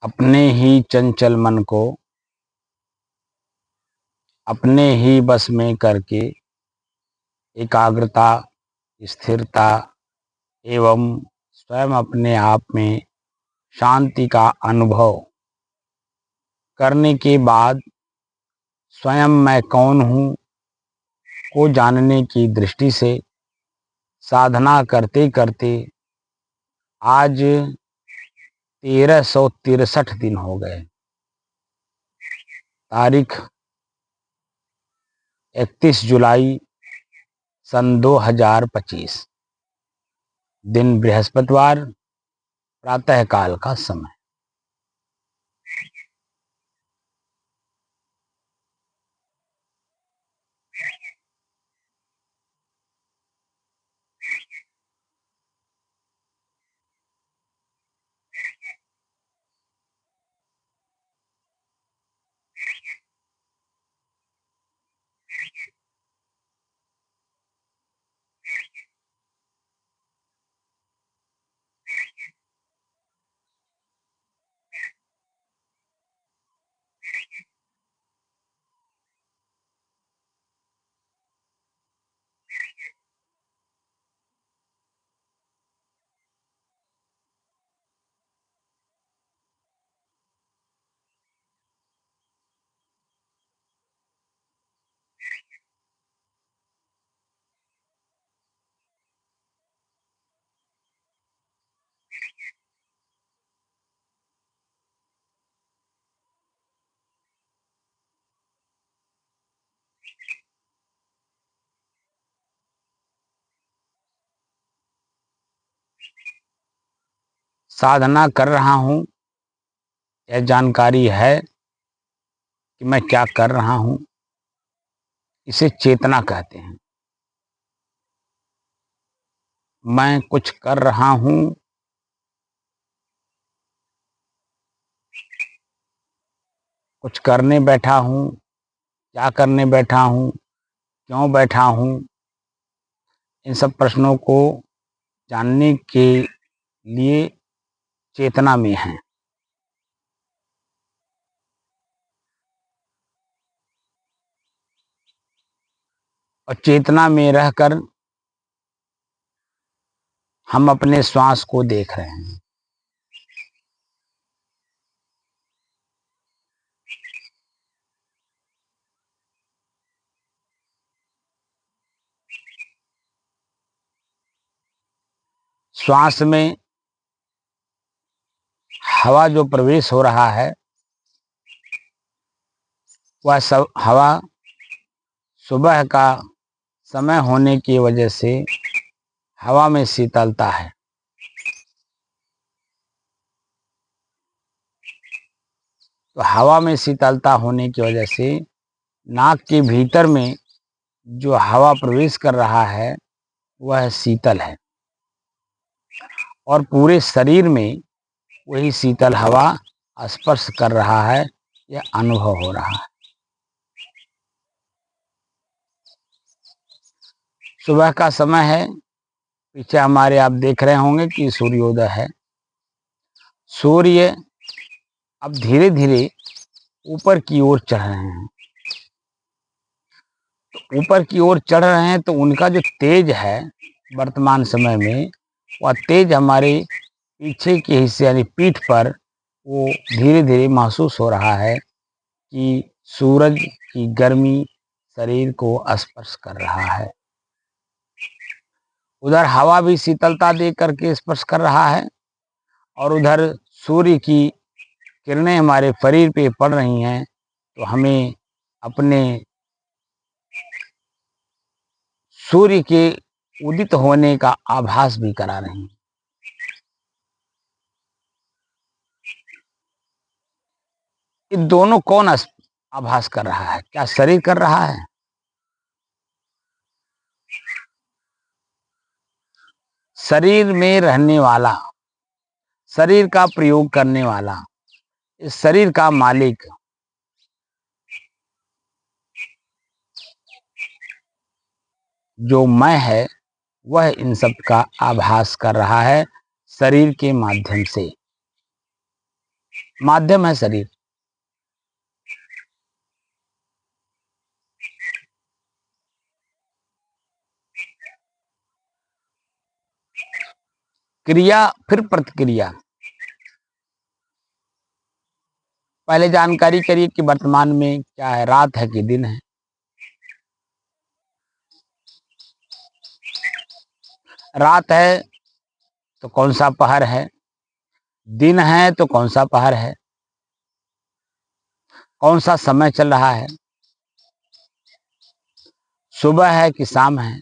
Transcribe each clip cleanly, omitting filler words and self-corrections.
अपने ही चंचल मन को अपने ही बस में करके एकाग्रता, स्थिरता एवं स्वयं अपने आप में शांति का अनुभव करने के बाद स्वयं मैं कौन हूँ को जानने की दृष्टि से साधना करते करते आज 1363 दिन हो गए। तारीख 31 जुलाई सन 2025, दिन बृहस्पतिवार, प्रातःकाल का समय। साधना कर रहा हूँ, यह जानकारी है कि मैं क्या कर रहा हूँ, इसे चेतना कहते हैं। मैं कुछ कर रहा हूँ, कुछ करने बैठा हूँ, क्या करने बैठा हूँ, क्यों बैठा हूँ, इन सब प्रश्नों को जानने के लिए चेतना में है। और चेतना में रहकर हम अपने श्वास को देख रहे हैं। श्वास में हवा जो प्रवेश हो रहा है, वह सब हवा सुबह का समय होने की वजह से हवा में शीतलता है। तो हवा में शीतलता होने की वजह से नाक के भीतर में जो हवा प्रवेश कर रहा है वह शीतल है, और पूरे शरीर में वही शीतल हवा स्पर्श कर रहा है, यह अनुभव हो रहा है। सुबह का समय है, पीछे हमारे आप देख रहे होंगे कि सूर्योदय है। सूर्य अब धीरे धीरे ऊपर की ओर चढ़ रहे हैं। तो ऊपर की ओर चढ़ रहे हैं तो उनका जो तेज है वर्तमान समय में, वह तेज हमारे पीछे के हिस्से यानी पीठ पर वो धीरे धीरे महसूस हो रहा है कि सूरज की गर्मी शरीर को स्पर्श कर रहा है। उधर हवा भी शीतलता दे करके स्पर्श कर रहा है, और उधर सूर्य की किरणें हमारे शरीर पे पड़ रही हैं, तो हमें अपने सूर्य के उदित होने का आभास भी करा रही हैं। ये दोनों कौन आभास कर रहा है? क्या शरीर कर रहा है? शरीर में रहने वाला, शरीर का प्रयोग करने वाला, इस शरीर का मालिक जो मैं है, वह इन सब का आभास कर रहा है शरीर के माध्यम से। माध्यम है शरीर। क्रिया फिर प्रतिक्रिया। पहले जानकारी करिए कि वर्तमान में क्या है, रात है कि दिन है। रात है तो कौन सा पहर है, दिन है तो कौन सा पहर है, कौन सा समय चल रहा है, सुबह है कि शाम है,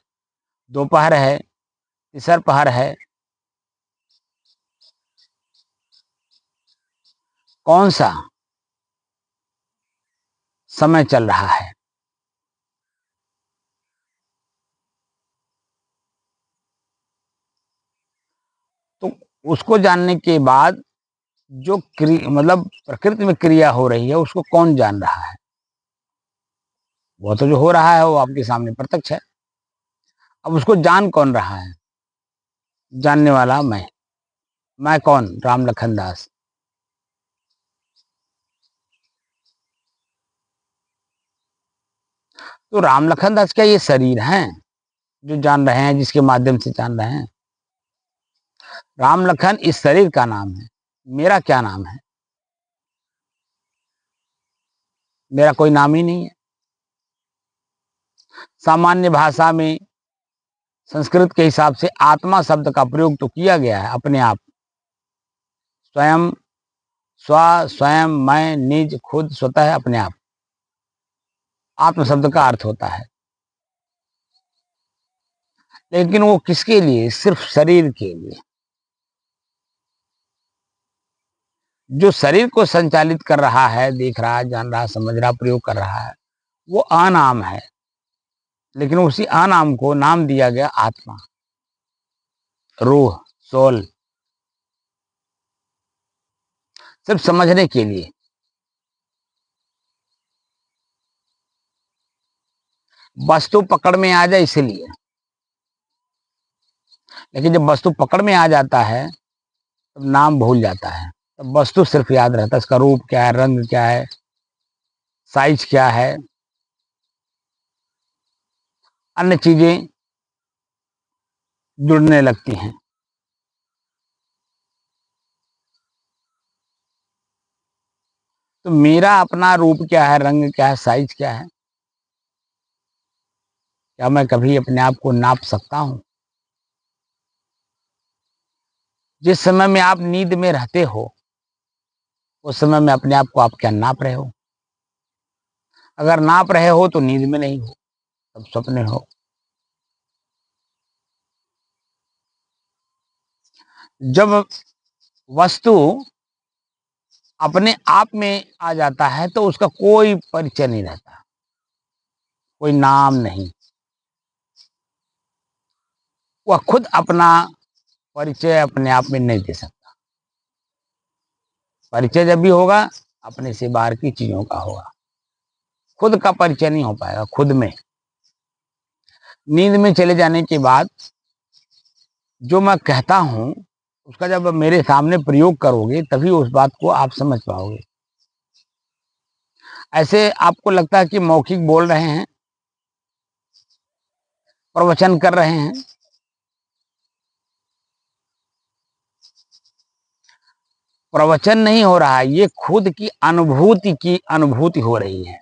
दोपहर है, तीसर पहर है, कौन सा समय चल रहा है। तो उसको जानने के बाद जो मतलब प्रकृति में क्रिया हो रही है उसको कौन जान रहा है। वो तो जो हो रहा है वो आपके सामने प्रत्यक्ष है। अब उसको जान कौन रहा है, जानने वाला मैं कौन, राम लखन दास। तो राम लखन दास क्या ये शरीर हैं जो जान रहे हैं, जिसके माध्यम से जान रहे हैं। राम लखन इस शरीर का नाम है। मेरा क्या नाम है, मेरा कोई नाम ही नहीं है। सामान्य भाषा में संस्कृत के हिसाब से आत्मा शब्द का प्रयोग तो किया गया है अपने आप, स्वयं, स्व, स्वयं, मैं, निज, खुद, स्वतः, अपने आप। आत्म शब्द का अर्थ होता है, लेकिन वो किसके लिए, सिर्फ शरीर के लिए। जो शरीर को संचालित कर रहा है, देख रहा है, जान रहा है, समझ रहा, प्रयोग कर रहा है, वो अनाम है। लेकिन उसी अनाम को नाम दिया गया आत्मा, रूह, सोल। सिर्फ समझने के लिए। वस्तु पकड़ में आ जाए इसलिए। लेकिन जब वस्तु पकड़ में आ जाता है तब नाम भूल जाता है। तब वस्तु सिर्फ याद रहता है, इसका रूप क्या है, रंग क्या है, साइज क्या है, अन्य चीजें जुड़ने लगती हैं। तो मेरा अपना रूप क्या है, रंग क्या है, साइज क्या है, क्या मैं कभी अपने आप को नाप सकता हूं। जिस समय में आप नींद में रहते हो उस समय में अपने आप को आप क्या नाप रहे हो। अगर नाप रहे हो तो नींद में नहीं हो, तब सपने हो। जब वस्तु अपने आप में आ जाता है तो उसका कोई परिचय नहीं रहता, कोई नाम नहीं। वह खुद अपना परिचय अपने आप में नहीं दे सकता। परिचय जब भी होगा अपने से बाहर की चीजों का होगा, खुद का परिचय नहीं हो पाएगा खुद में। नींद में चले जाने के बाद जो मैं कहता हूं उसका जब मेरे सामने प्रयोग करोगे तभी उस बात को आप समझ पाओगे। ऐसे आपको लगता है कि मौखिक बोल रहे हैं, प्रवचन कर रहे हैं, प्रवचन नहीं हो रहा है, ये खुद की अनुभूति हो रही है।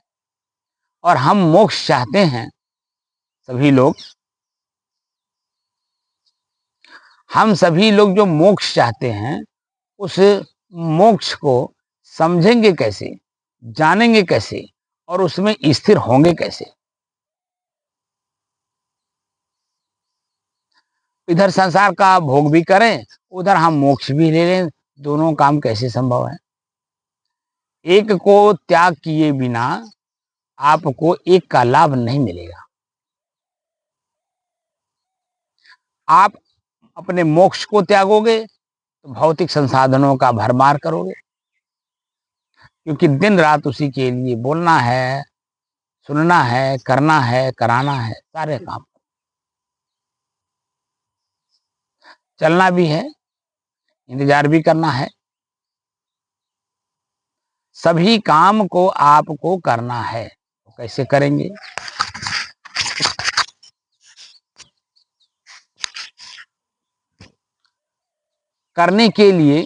और हम मोक्ष चाहते हैं सभी लोग। हम सभी लोग जो मोक्ष चाहते हैं उस मोक्ष को समझेंगे कैसे, जानेंगे कैसे और उसमें स्थिर होंगे कैसे। इधर संसार का भोग भी करें, उधर हम मोक्ष भी ले लें, दोनों काम कैसे संभव है। एक को त्याग किए बिना आपको एक का लाभ नहीं मिलेगा। आप अपने मोक्ष को त्यागोगे तो भौतिक संसाधनों का भरमार करोगे, क्योंकि दिन रात उसी के लिए बोलना है, सुनना है, करना है, कराना है, सारे काम। चलना भी है, इंतजार भी करना है। सभी काम को आपको करना है, तो कैसे करेंगे? करने के लिए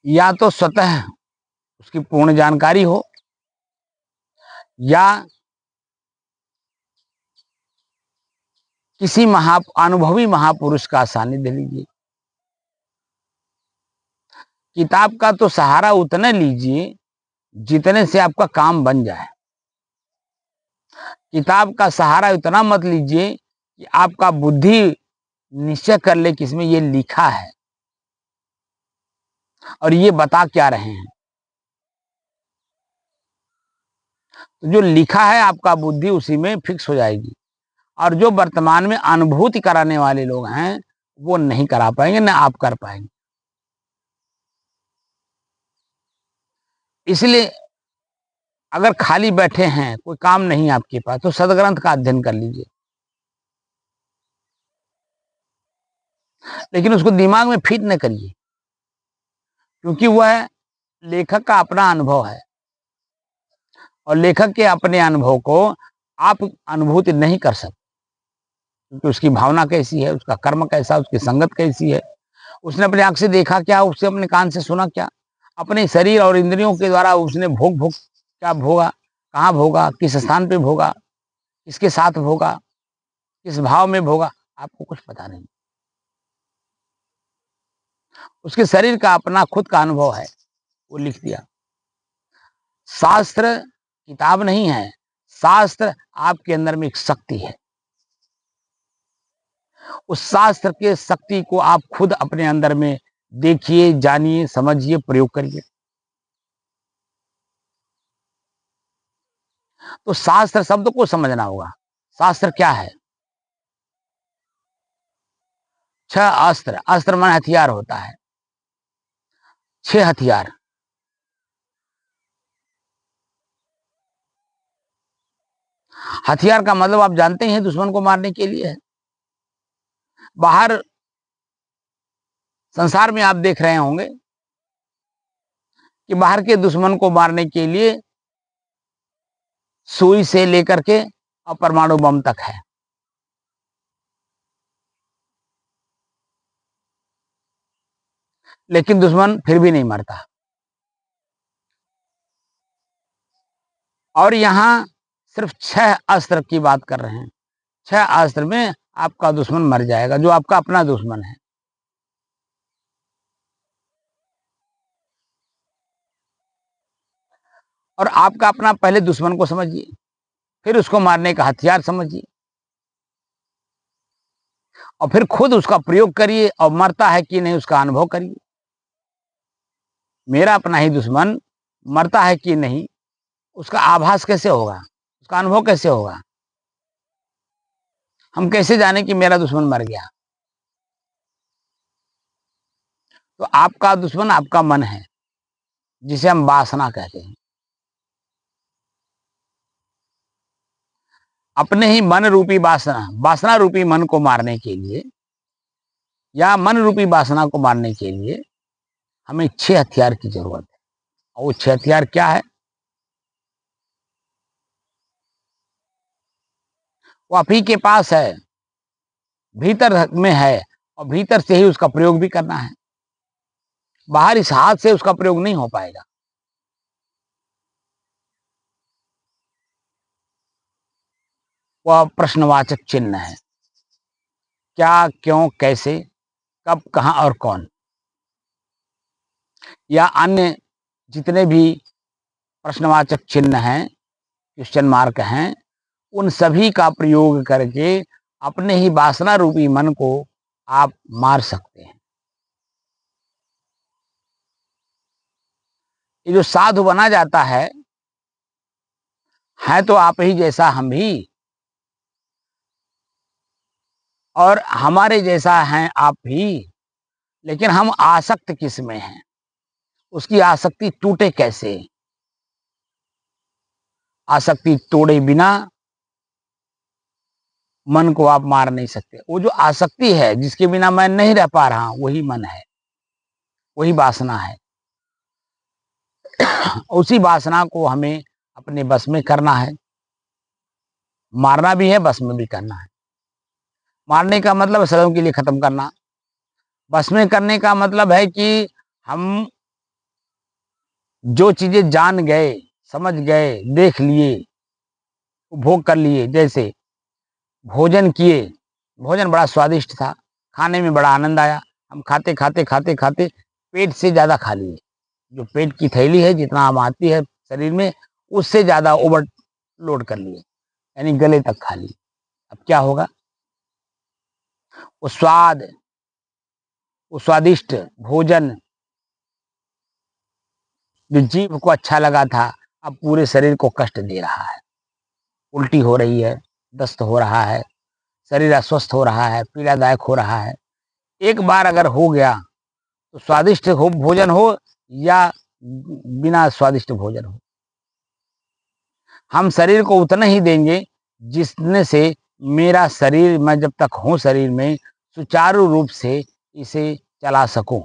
या तो स्वतः उसकी पूर्ण जानकारी हो, या किसी अनुभवी महापुरुष का सानिध्य लीजिए। किताब का तो सहारा उतना लीजिए जितने से आपका काम बन जाए। किताब का सहारा इतना मत लीजिए कि आपका बुद्धि निश्चय कर ले कि इसमें ये लिखा है और ये बता क्या रहे हैं। तो जो लिखा है आपका बुद्धि उसी में फिक्स हो जाएगी, और जो वर्तमान में अनुभूति कराने वाले लोग हैं वो नहीं करा पाएंगे, ना आप कर पाएंगे। इसलिए अगर खाली बैठे हैं, कोई काम नहीं आपके पास, तो सदग्रंथ का अध्ययन कर लीजिए, लेकिन उसको दिमाग में फिट न करिए, क्योंकि वह लेखक का अपना अनुभव है, और लेखक के अपने अनुभव को आप अनुभूति नहीं कर सकते, क्योंकि उसकी भावना कैसी है, उसका कर्म कैसा, उसकी संगत कैसी है, उसने अपने आंख से देखा क्या, उससे अपने कान से सुना क्या, अपने शरीर और इंद्रियों के द्वारा उसने भोग क्या भोगा, कहाँ भोगा, किस स्थान पे भोगा, किसके साथ भोगा, किस भाव में भोगा, आपको कुछ पता नहीं। उसके शरीर का अपना खुद का अनुभव है, वो लिख दिया। शास्त्र किताब नहीं है, शास्त्र आपके अंदर में एक शक्ति है। उस शास्त्र के शक्ति को आप खुद अपने अंदर में देखिए, जानिए, समझिए, प्रयोग करिए। तो शास्त्र शब्द को समझना होगा। शास्त्र क्या है? 6 अस्त्र, अस्त्र माने हथियार होता है, 6 हथियार। हथियार का मतलब आप जानते हैं, दुश्मन को मारने के लिए है। बाहर संसार में आप देख रहे होंगे कि बाहर के दुश्मन को मारने के लिए सुई से लेकर के और परमाणु बम तक है। लेकिन दुश्मन फिर भी नहीं मरता। और यहाँ सिर्फ 6 अस्त्र की बात कर रहे हैं। 6 अस्त्र में आपका दुश्मन मर जाएगा, जो आपका अपना दुश्मन है। और आपका अपना पहले दुश्मन को समझिए, फिर उसको मारने का हथियार समझिए, और फिर खुद उसका प्रयोग करिए, और मरता है कि नहीं उसका अनुभव करिए। मेरा अपना ही दुश्मन मरता है कि नहीं, उसका आभास कैसे होगा, उसका अनुभव कैसे होगा? हम कैसे जाने कि मेरा दुश्मन मर गया? तो आपका दुश्मन आपका मन है, जिसे हम वासना कहते हैं। अपने ही मन रूपी वासना, वासना रूपी मन को मारने के लिए, या मन रूपी वासना को मारने के लिए हमें 6 हथियार की जरूरत है। और वो 6 हथियार क्या है? वो आप ही के पास है, भीतर में है, और भीतर से ही उसका प्रयोग भी करना है। बाहर इस हाथ से उसका प्रयोग नहीं हो पाएगा। वह प्रश्नवाचक चिन्ह है। क्या, क्यों, कैसे, कब, कहां और कौन, या अन्य जितने भी प्रश्नवाचक चिन्ह हैं, क्वेश्चन मार्क हैं, उन सभी का प्रयोग करके अपने ही वासना रूपी मन को आप मार सकते हैं। ये जो साधु बना जाता है तो आप ही जैसा हम भी, और हमारे जैसा हैं आप भी, लेकिन हम आसक्त किस में हैं? उसकी आसक्ति टूटे कैसे? आसक्ति तोड़े बिना मन को आप मार नहीं सकते। वो जो आसक्ति है, जिसके बिना मैं नहीं रह पा रहा हूं, वही मन है, वही वासना है। उसी वासना को हमें अपने बस में करना है, मारना भी है, बस में भी करना है। मारने का मतलब सदियों के लिए खत्म करना, बस में करने का मतलब है कि हम जो चीजें जान गए, समझ गए, देख लिए, उपभोग कर लिए, जैसे भोजन किए, भोजन बड़ा स्वादिष्ट था, खाने में बड़ा आनंद आया, हम खाते खाते खाते खाते पेट से ज्यादा खा लिए। जो पेट की थैली है, जितना हम आती है शरीर में, उससे ज्यादा ओवरलोड कर लिए, यानी गले तक खा लिए। अब क्या होगा? वो स्वाद, वो स्वादिष्ट भोजन जो जीभ को अच्छा लगा था, अब पूरे शरीर को कष्ट दे रहा है। उल्टी हो रही है, दस्त हो रहा है, शरीर अस्वस्थ हो रहा है, पीड़ादायक हो रहा है। एक बार अगर हो गया तो स्वादिष्ट हो भोजन हो या बिना स्वादिष्ट भोजन हो, हम शरीर को उतना ही देंगे जितने से मेरा शरीर, मैं जब तक हूं शरीर में, सुचारू रूप से इसे चला सकूं।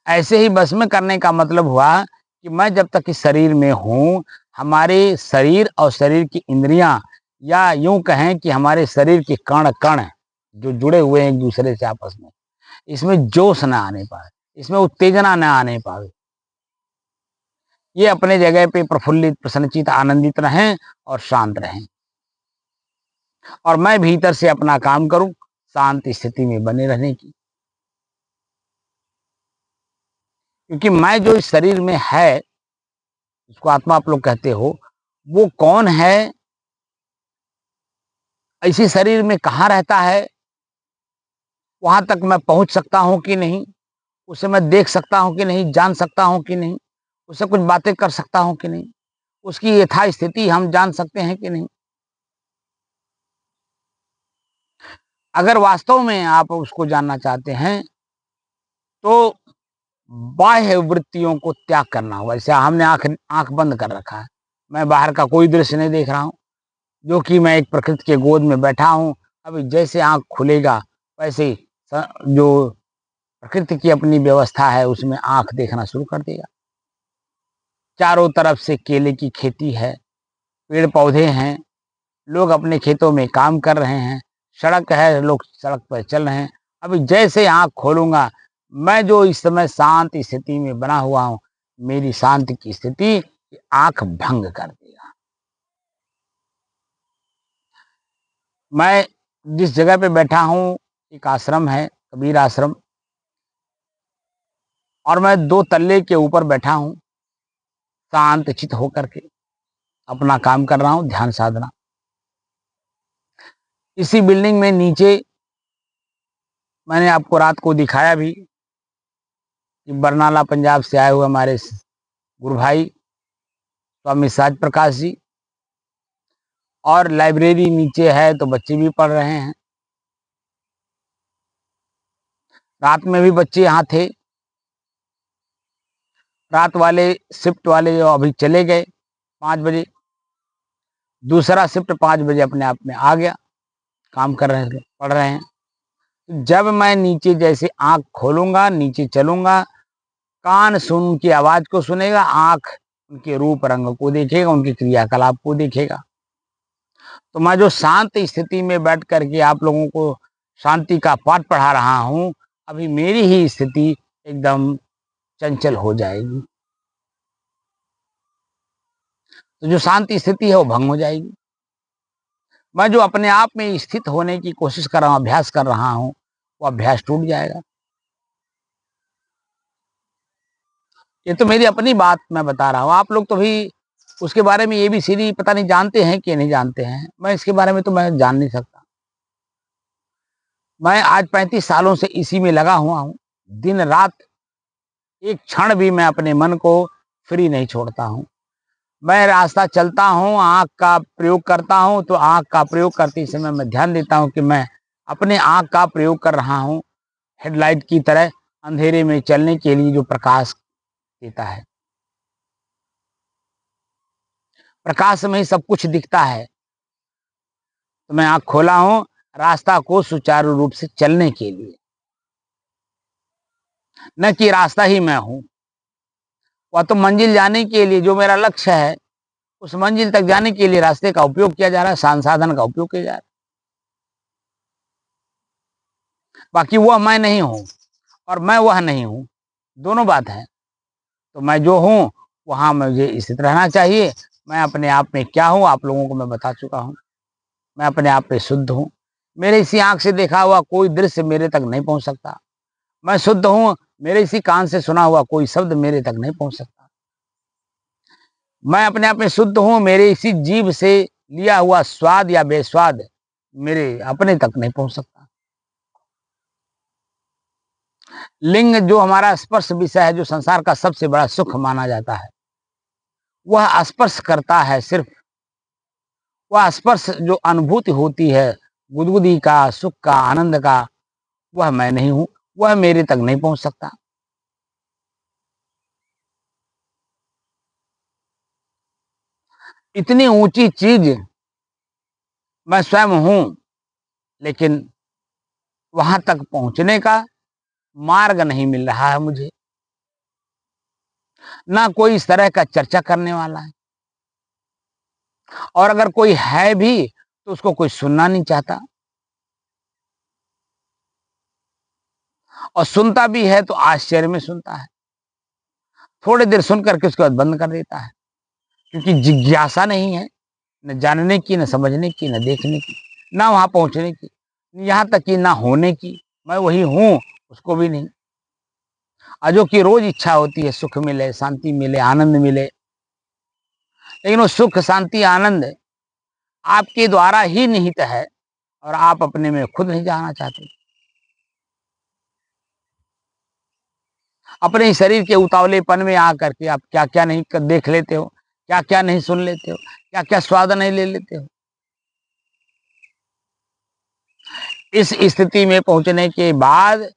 ऐसे ही बस में करने का मतलब हुआ कि मैं जब तक इस शरीर में हूं, हमारे शरीर और शरीर की इंद्रियां, या यूं कहें कि हमारे शरीर के कण कण जो जुड़े हुए हैं एक दूसरे से आपस में, इसमें जोश ना आने पाए, इसमें उत्तेजना ना आने पाए। ये अपने जगह पे प्रफुल्लित, प्रसन्नचित, आनंदित रहें और शांत रहें, और मैं भीतर से अपना काम करूं शांत स्थिति में बने रहने की। क्योंकि मैं जो इस शरीर में है, जिसको आत्मा आप लोग कहते हो, वो कौन है, इसी शरीर में कहाँ रहता है, वहां तक मैं पहुंच सकता हूं कि नहीं, उसे मैं देख सकता हूं कि नहीं, जान सकता हूं कि नहीं, उससे कुछ बातें कर सकता हूं कि नहीं, उसकी यथा स्थिति हम जान सकते हैं कि नहीं। अगर वास्तव में आप उसको जानना चाहते हैं तो बाह्य वृत्तियों को त्याग करना होगा। जैसे हमने आंख आंख बंद कर रखा है, मैं बाहर का कोई दृश्य नहीं देख रहा हूँ, जो कि मैं एक प्रकृति के गोद में बैठा हूँ। अभी जैसे आंख खुलेगा वैसे ही जो प्रकृति की अपनी व्यवस्था है उसमें आंख देखना शुरू कर देगा। चारों तरफ से केले की खेती है, पेड़ पौधे हैं, लोग अपने खेतों में काम कर रहे हैं, सड़क है, लोग सड़क पर चल रहे हैं। अभी जैसे आंख खोलूंगा, मैं जो इस समय शांत स्थिति में बना हुआ हूँ, मेरी शांति की स्थिति आंख भंग कर देगा। मैं जिस जगह पे बैठा हूँ, एक आश्रम है, कबीर आश्रम, और मैं 2 तल्ले के ऊपर बैठा हूँ, शांत चित होकर के अपना काम कर रहा हूँ, ध्यान साधना। इसी बिल्डिंग में नीचे मैंने आपको रात को दिखाया भी कि बरनाला पंजाब से आए हुए हमारे गुरु भाई स्वामी साज प्रकाश जी, और लाइब्रेरी नीचे है तो बच्चे भी पढ़ रहे हैं। रात में भी बच्चे यहाँ थे। रात वाले शिफ्ट वाले जो अभी चले गए 5 बजे, दूसरा शिफ्ट 5 बजे अपने आप में आ गया, काम कर रहे थे, पढ़ रहे हैं। जब मैं नीचे जैसे आंख खोलूंगा, नीचे चलूंगा, कान सुन उनकी आवाज को सुनेगा, आंख उनके रूप रंग को देखेगा, उनके क्रियाकलाप को देखेगा। तो मैं जो शांत स्थिति में बैठ करके आप लोगों को शांति का पाठ पढ़ा रहा हूँ, अभी मेरी ही स्थिति एकदम चंचल हो जाएगी। तो जो शांति स्थिति है वो भंग हो जाएगी। मैं जो अपने आप में स्थित होने की कोशिश कर रहा हूँ, अभ्यास कर रहा हूँ, वो अभ्यास टूट जाएगा। ये तो मेरी अपनी बात मैं बता रहा हूँ। आप लोग तो भी उसके बारे में ABCD पता नहीं जानते हैं कि नहीं जानते हैं। मैं इसके बारे में तो मैं जान नहीं सकता। मैं आज 35 सालों से इसी में लगा हुआ हूँ। दिन रात एक क्षण भी मैं अपने मन को फ्री नहीं छोड़ता हूँ। मैं रास्ता चलता हूँ, आँख का प्रयोग करता हूँ, तो आँख का प्रयोग करते समय मैं ध्यान देता हूँ कि मैं अपने आँख का प्रयोग कर रहा हूँ, हेडलाइट की तरह अंधेरे में चलने के लिए जो प्रकाश देता है। प्रकाश में ही सब कुछ दिखता है। तो मैं आँख खोला हूँ रास्ता को सुचारू रूप से चलने के लिए, न कि रास्ता ही मैं हूँ। वह तो मंजिल जाने के लिए जो मेरा लक्ष्य है, उस मंजिल तक जाने के लिए रास्ते का उपयोग किया जा रहा है, संसाधन का उपयोग किया जा रहा है। बाकी वह मैं नहीं हूँ और मैं वह नहीं हूँ, दोनों बात है। तो मैं जो हूँ वहाँ मुझे स्थित रहना चाहिए। मैं अपने आप में क्या हूँ आप लोगों को मैं बता चुका हूँ। मैं अपने आप में शुद्ध हूँ। मेरे इसी आँख से देखा हुआ कोई दृश्य मेरे तक नहीं पहुँच सकता। मैं शुद्ध हूँ, मेरे इसी कान से सुना हुआ कोई शब्द मेरे तक नहीं पहुँच सकता। मैं अपने आप में शुद्ध हूँ, मेरे इसी जीभ से लिया हुआ स्वाद या बेस्वाद मेरे अपने तक नहीं पहुँच सकता। लिंग जो हमारा स्पर्श विषय है, जो संसार का सबसे बड़ा सुख माना जाता है, वह स्पर्श करता है सिर्फ। वह स्पर्श जो अनुभूति होती है, गुदगुदी का, सुख का, आनंद का, वह मैं नहीं हूँ, वह मेरे तक नहीं पहुँच सकता। इतनी ऊँची चीज़ मैं स्वयं हूँ, लेकिन वहाँ तक पहुँचने का मार्ग नहीं मिल रहा है मुझे। ना कोई इस तरह का चर्चा करने वाला है, और अगर कोई है भी तो उसको कोई सुनना नहीं चाहता, और सुनता भी है तो आश्चर्य में सुनता है। थोड़ी देर सुन करके उसके बाद बंद कर देता है, क्योंकि जिज्ञासा नहीं है, न जानने की, न समझने की, न देखने की, ना वहाँ पहुँचने की, यहाँ तक कि ना होने की। मैं वही हूँ उसको भी नहीं। अजो की रोज इच्छा होती है सुख मिले, शांति मिले, आनंद मिले, लेकिन वो सुख, शांति, आनंद आपके द्वारा ही निहित है और आप अपने में खुद नहीं जाना चाहते। अपने ही शरीर के उतावलेपन में आकर के आप क्या क्या नहीं देख लेते हो, क्या क्या नहीं सुन लेते हो, क्या क्या स्वाद नहीं ले लेते हो। इस स्थिति में पहुंचने के बाद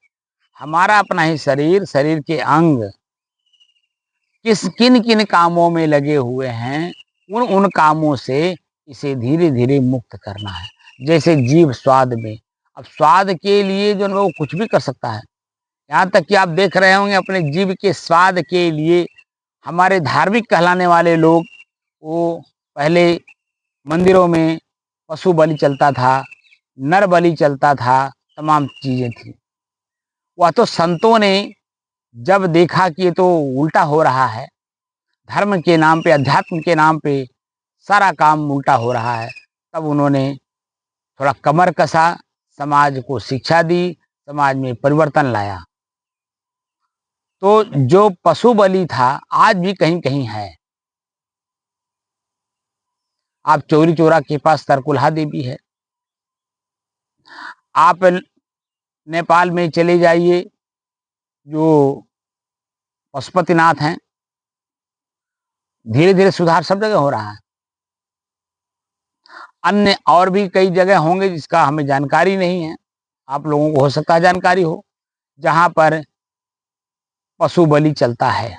हमारा अपना ही शरीर, शरीर के अंग किन किन कामों में लगे हुए हैं, उन उन कामों से इसे धीरे धीरे मुक्त करना है। जैसे जीभ स्वाद में, अब स्वाद के लिए जो है वो कुछ भी कर सकता है। यहाँ तक कि आप देख रहे होंगे अपने जीभ के स्वाद के लिए हमारे धार्मिक कहलाने वाले लोग, वो पहले मंदिरों में पशु बलि चलता था, नर बलि चलता था, तमाम चीजें थी। वह तो संतों ने जब देखा कि ये तो उल्टा हो रहा है, धर्म के नाम पे, अध्यात्म के नाम पे सारा काम उल्टा हो रहा है, तब उन्होंने थोड़ा कमर कसा, समाज को शिक्षा दी, समाज में परिवर्तन लाया। तो जो पशु बलि था आज भी कहीं कहीं है। आप चौरी चौरा के पास तरकुलहा देवी है, आप नेपाल में चले जाइए, जो पशुपतिनाथ हैं, धीरे धीरे सुधार सब जगह हो रहा है। अन्य और भी कई जगह होंगे जिसका हमें जानकारी नहीं है, आप लोगों को हो सकता है जानकारी हो, जहां पर पशु बलि चलता है।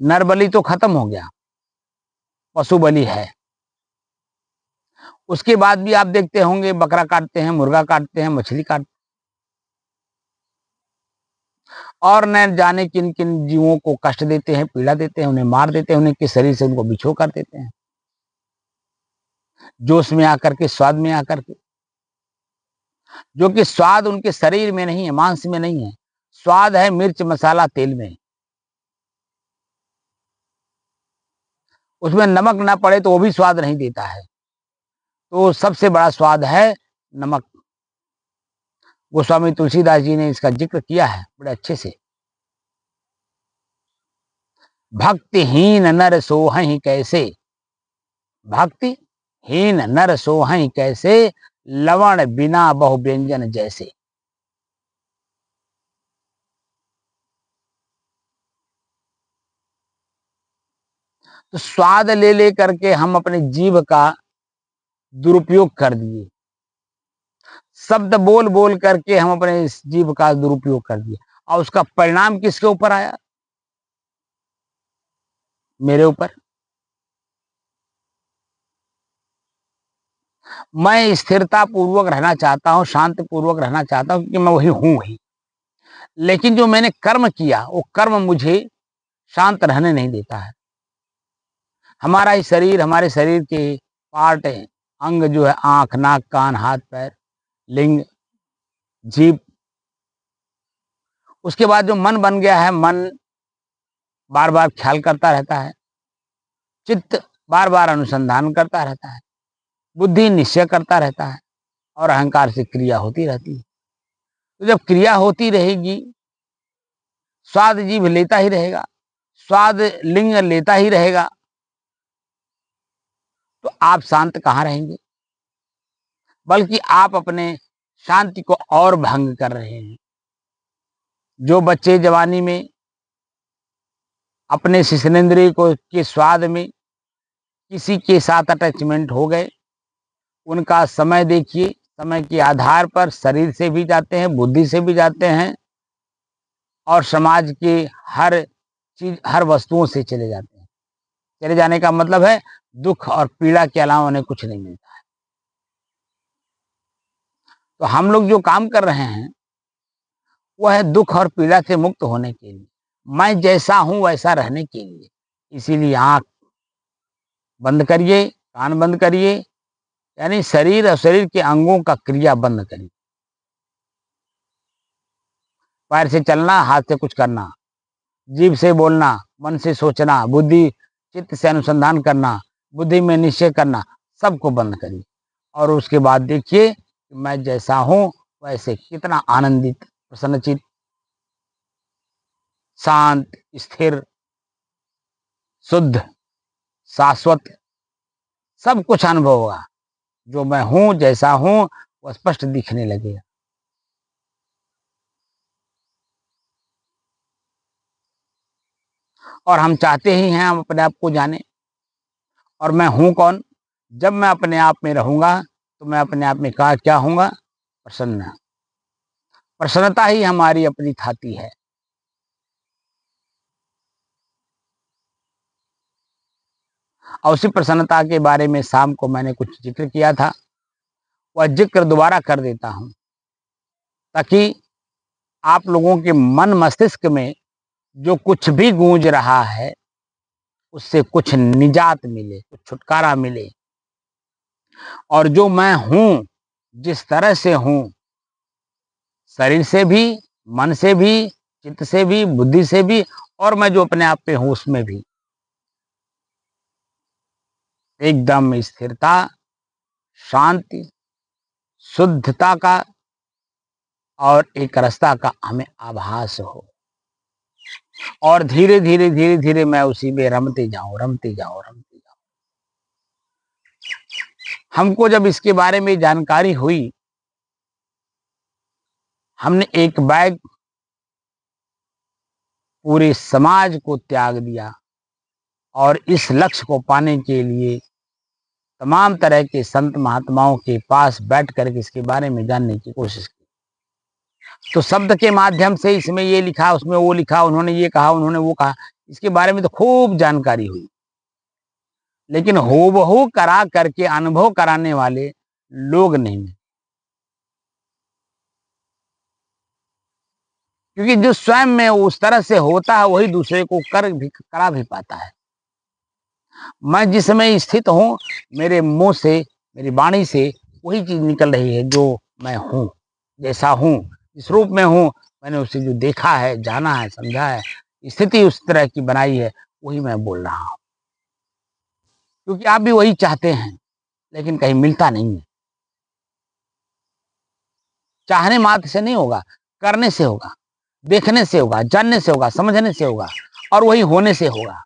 नर बलि तो खत्म हो गया, पशु बलि है। उसके बाद भी आप देखते होंगे बकरा काटते हैं, मुर्गा काटते हैं, मछली काटते हैं, और न जाने किन किन जीवों को कष्ट देते हैं, पीड़ा देते हैं, उन्हें मार देते हैं, उन्हें के शरीर से उनको बिछो कर देते हैं, जोश में आकर के, स्वाद में आकर के। जो कि स्वाद उनके शरीर में नहीं है, मांस में नहीं है, स्वाद है मिर्च, मसाला, तेल में। उसमें नमक ना पड़े तो वो भी स्वाद नहीं देता है। तो सबसे बड़ा स्वाद है नमक। गोस्वामी तुलसीदास जी ने इसका जिक्र किया है बड़े अच्छे से। भक्तिहीन नर सोहहि कैसे, भक्तिहीन नर सोहहि कैसे, लवण बिना बहु व्यंजन जैसे। तो स्वाद ले ले करके हम अपने जीभ का दुरुपयोग कर दिए, शब्द बोल बोल करके हम अपने इस जीभ का दुरुपयोग कर दिए, और उसका परिणाम किसके ऊपर आया? मेरे ऊपर। मैं स्थिरता पूर्वक रहना चाहता हूँ, शांति पूर्वक रहना चाहता हूँ, क्योंकि मैं वही हूँ वही। लेकिन जो मैंने कर्म किया, वो कर्म मुझे शांत रहने नहीं देता है। हमारा ही शरीर, हमारे शरीर के पार्ट हैं, अंग जो है आँख, नाक, कान, हाथ, पैर, लिंग, जीभ, उसके बाद जो मन बन गया है, मन बार-बार ख्याल करता रहता है, चित्त बार-बार अनुसंधान करता रहता है, बुद्धि निश्चय करता रहता है और अहंकार से क्रिया होती रहती है। तो जब क्रिया होती रहेगी, स्वाद जीभ लेता ही रहेगा, स्वाद लिंग लेता ही रहेगा, तो आप शांत कहाँ रहेंगे? बल्कि आप अपने शांति को और भंग कर रहे हैं। जो बच्चे जवानी में अपने शिश्नेंद्रिय को के स्वाद में किसी के साथ अटैचमेंट हो गए, उनका समय देखिए, समय के आधार पर शरीर से भी जाते हैं, बुद्धि से भी जाते हैं और समाज के हर चीज़, हर वस्तुओं से चले जाते हैं। चले जाने का मतलब है दुःख और पीड़ा के अलावा उन्हें कुछ नहीं मिलता है। तो हम लोग जो काम कर रहे हैं, वह है दुःख और पीड़ा से मुक्त होने के लिए। मैं जैसा हूँ वैसा रहने के लिए। इसीलिए आँख बंद करिए, कान बंद करिए, यानी शरीर और शरीर के अंगों का क्रिया बंद करिए। पैर से चलना, हाथ से कुछ करना, जीभ से बोलना, मन से सोचना, बुद्धि चित्त से अनुसंधान करना, बुद्धि में निश्चय करना, सबको बंद करिए। और उसके बाद देखिए कि मैं जैसा हूँ वैसे कितना आनंदित, प्रसन्नचित्त, शांत, स्थिर, शुद्ध, शाश्वत सब कुछ अनुभव होगा। जो मैं हूँ, जैसा हूँ, वो स्पष्ट दिखने लगेगा। और हम चाहते ही हैं हम अपने आप को जानें। और मैं हूँ कौन? जब मैं अपने आप में रहूँगा, तो मैं अपने आप में क्या होऊँगा? प्रसन्न। प्रसन्नता ही हमारी अपनी थाती है। और उसी प्रसन्नता के बारे में शाम को मैंने कुछ ज़िक्र किया था, वह ज़िक्र दोबारा कर देता हूँ, ताकि आप लोगों के मन मस्तिष्क में जो कुछ भी गूँज रहा है, उससे कुछ निजात मिले, कुछ छुटकारा मिले। और जो मैं हूँ, जिस तरह से हूँ, शरीर से भी, मन से भी, चित्त से भी, बुद्धि से भी, और मैं जो अपने आप पे हूँ उसमें भी एकदम स्थिरता, शांति, शुद्धता का और एक रसता का हमें आभास हो। और धीरे धीरे धीरे धीरे मैं उसी में रमते जाऊं, रमते जाऊं, रमते जाऊं। हमको जब इसके बारे में जानकारी हुई, हमने एक बैग पूरे समाज को त्याग दिया और इस लक्ष्य को पाने के लिए तमाम तरह के संत महात्माओं के पास बैठ कर के इसके बारे में जानने की कोशिश की। तो शब्द के माध्यम से इसमें ये लिखा, उसमें वो लिखा, उन्होंने ये कहा, उन्होंने वो कहा, इसके बारे में तो खूब जानकारी हुई। लेकिन हूबहू करा करके अनुभव कराने वाले लोग नहीं मिले। क्योंकि जो स्वयं में उस तरह से होता है, वही दूसरे को करा भी पाता है। मैं जिसमें स्थित हूँ, मेरे मुँह से, मेरी वाणी से वही चीज़ निकल रही है जो मैं हूँ, जैसा हूँ, जिस रूप में हूँ, मैंने उसे जो देखा है, जाना है, समझा है, स्थिति उस तरह की बनाई है, वही मैं बोल रहा हूँ। क्योंकि आप भी वही चाहते हैं, लेकिन कहीं मिलता नहीं है। चाहने मात्र से नहीं होगा, करने से होगा, देखने से होगा, जानने से होगा, समझने से होगा और वही होने से होगा।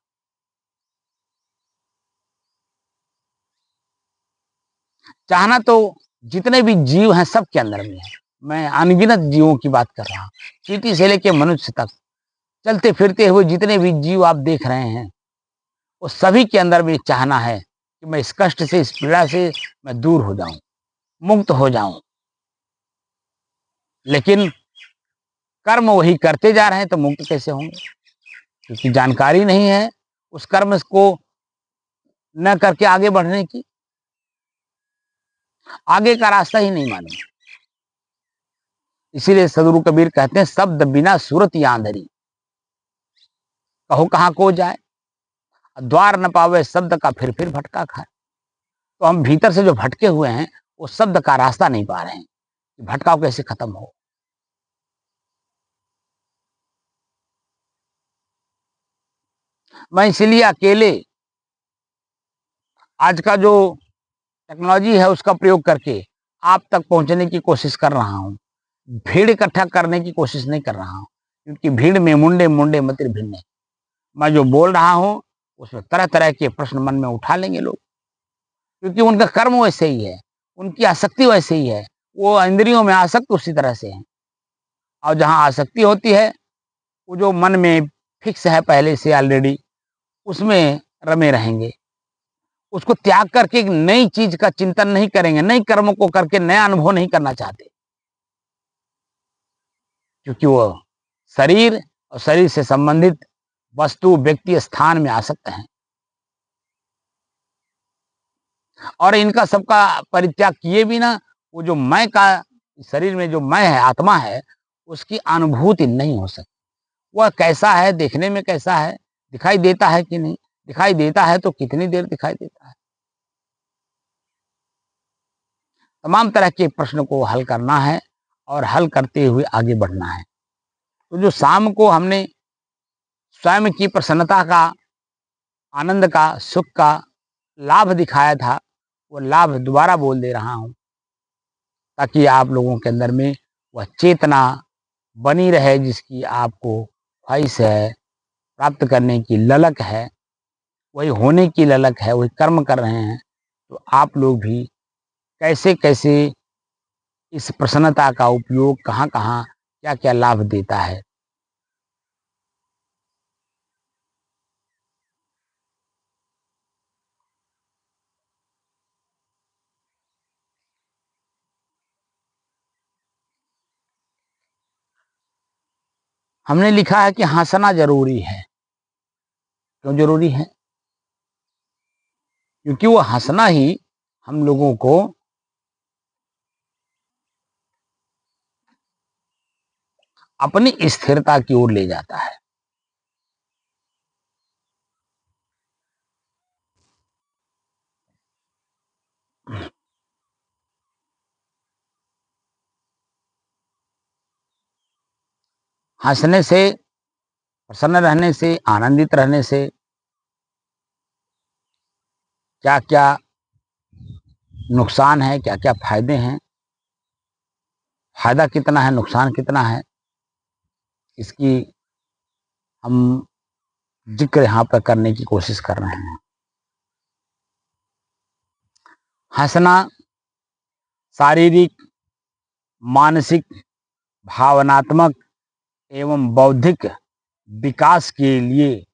चाहना तो जितने भी जीव हैं सबके अंदर में है। मैं अनगिनत जीवों की बात कर रहा हूँ, चींटी से लेके मनुष्य तक, चलते फिरते हुए जितने भी जीव आप देख रहे हैं, वो सभी के अंदर में चाहना है कि मैं इस कष्ट से, इस पीड़ा से मैं दूर हो जाऊं, मुक्त हो जाऊं। लेकिन कर्म वही करते जा रहे हैं, तो मुक्त कैसे होंगे? क्योंकि जानकारी नहीं है, उस कर्म को न करके आगे बढ़ने की, आगे का रास्ता ही नहीं मालूम। इसीलिए सदगुरु कबीर कहते हैं, शब्द बिना सूरत आंधरी, कहो कहाँ को जाए, द्वार न पावे शब्द का फिर भटका खाए। तो हम भीतर से जो भटके हुए हैं, वो शब्द का रास्ता नहीं पा रहे हैं कि भटकाव कैसे खत्म हो। मैं इसीलिए अकेले आज का जो टेक्नोलॉजी है उसका प्रयोग करके आप तक पहुंचने की कोशिश कर रहा हूं। भीड़ इकट्ठा करने की कोशिश नहीं कर रहा हूं, क्योंकि भीड़ में मुंडे मुंडे मतिर भिन्ने। मैं जो बोल रहा हूं उसमें तरह तरह के प्रश्न मन में उठा लेंगे लोग, क्योंकि उनका कर्म वैसे ही है, उनकी आसक्ति वैसे ही है, वो इंद्रियों में आसक्त उसी तरह से है। और जहां आसक्ति होती है, वो जो मन में फिक्स है पहले से ऑलरेडी, उसमें रमे रहेंगे। उसको त्याग करके एक नई चीज का चिंतन नहीं करेंगे, नई कर्मों को करके नया अनुभव नहीं करना चाहते, क्योंकि वो शरीर और शरीर से संबंधित वस्तु, व्यक्ति, स्थान में आसक्त हैं। और इनका सबका परित्याग किए बिना वो जो मैं का, शरीर में जो मैं है, आत्मा है, उसकी अनुभूति नहीं हो सकती। वह कैसा है, देखने में कैसा है, दिखाई देता है कि नहीं, दिखाई देता है तो कितनी देर दिखाई देता है। तमाम तरह के प्रश्न को हल करना है और हल करते हुए आगे बढ़ना है। तो जो शाम को हमने स्वयं की प्रसन्नता का, आनंद का, सुख का लाभ दिखाया था, वो लाभ दोबारा बोल दे रहा हूँ, ताकि आप लोगों के अंदर में वह चेतना बनी रहे, जिसकी आपको ख्वाहिश है, प्राप्त करने की ललक है, वही होने की ललक है, वही कर्म कर रहे हैं। तो आप लोग भी कैसे कैसे इस प्रसन्नता का उपयोग, कहाँ कहाँ क्या क्या लाभ देता है। हमने लिखा है कि हंसना जरूरी है। क्यों जरूरी है? क्योंकि वो हंसना ही हम लोगों को अपनी स्थिरता की ओर ले जाता है। हंसने से, प्रसन्न रहने से, आनंदित रहने से क्या क्या नुकसान है, क्या क्या फायदे हैं, फायदा कितना है, नुकसान कितना है, इसकी हम जिक्र यहाँ पर करने की कोशिश कर रहे हैं। हंसना शारीरिक, मानसिक, भावनात्मक एवं बौद्धिक विकास के लिए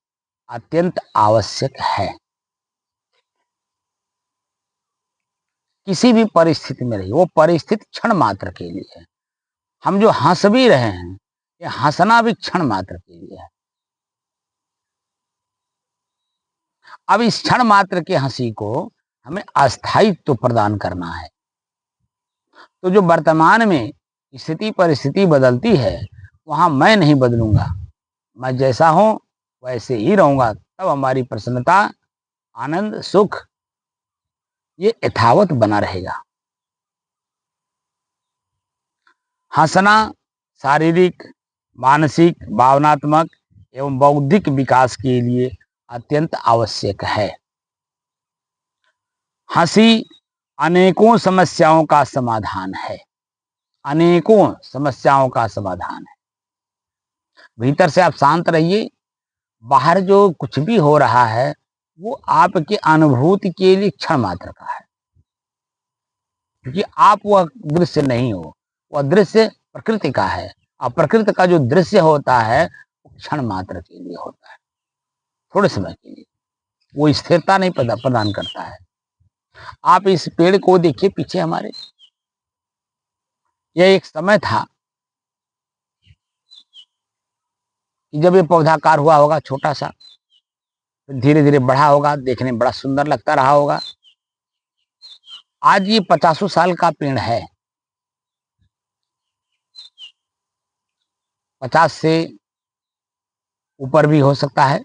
अत्यंत आवश्यक है। किसी भी परिस्थिति में रही, वो परिस्थिति क्षण मात्र के लिए है। हम जो हंस भी रहे हैं, ये हंसना भी क्षण मात्र के लिए है। अब इस क्षण मात्र की हंसी को हमें अस्थायित्व प्रदान करना है। तो जो वर्तमान में स्थिति परिस्थिति बदलती है, वहां मैं नहीं बदलूंगा, मैं जैसा हूं वैसे ही रहूंगा। तब हमारी प्रसन्नता, आनंद, सुख ये यथावत बना रहेगा। हंसना शारीरिक, मानसिक, भावनात्मक एवं बौद्धिक विकास के लिए अत्यंत आवश्यक है। हंसी अनेकों समस्याओं का समाधान है, अनेकों समस्याओं का समाधान है। भीतर से आप शांत रहिए, बाहर जो कुछ भी हो रहा है वो आपकी अनुभूति के लिए क्षण मात्र का है, क्योंकि आप वह दृश्य नहीं हो, वह दृश्य प्रकृति का है। और प्रकृति का जो दृश्य होता है वो क्षण मात्र के लिए होता है, थोड़े समय के लिए, वो स्थिरता नहीं प्रदान करता है। आप इस पेड़ को देखिए पीछे हमारे, यह एक समय था कि जब ये पौधाकार हुआ होगा छोटा सा, फिर धीरे धीरे बढ़ा होगा, देखने में बड़ा सुंदर लगता रहा होगा। आज ये 50 साल का पेड़ है, 50 से ऊपर भी हो सकता है।